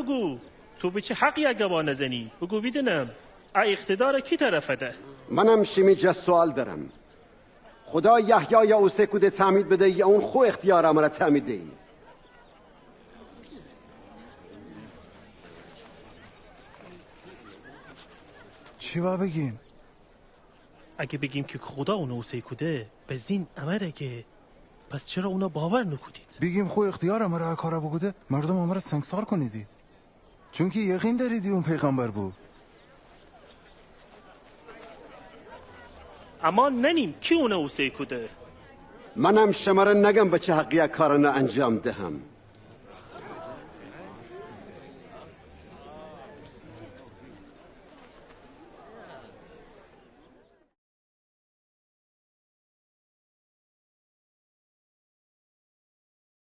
بگو تو به چه حقی اگه نزنی؟ بگو بدونم اقتدار کی طرفه ده؟ منم شمیجه سوال دارم. خدا یحیی یا اوسه کوده تعمید بده یا اون خو اختیار امره تعمید ده؟ چی با بگیم؟ اگه بگیم که خدا اونو اوسه کوده به زین امره که پس چرا اونا باور نکودید؟ بگیم خو اختیار امره کارا بگوده مردم امره سنگسار کنیدی چون که یقین داریدی اون پیغمبر بود. اما ننیم کی اونو اوسه کوده؟ منم شماره نگم به چه حقیه کارانه انجام دهم.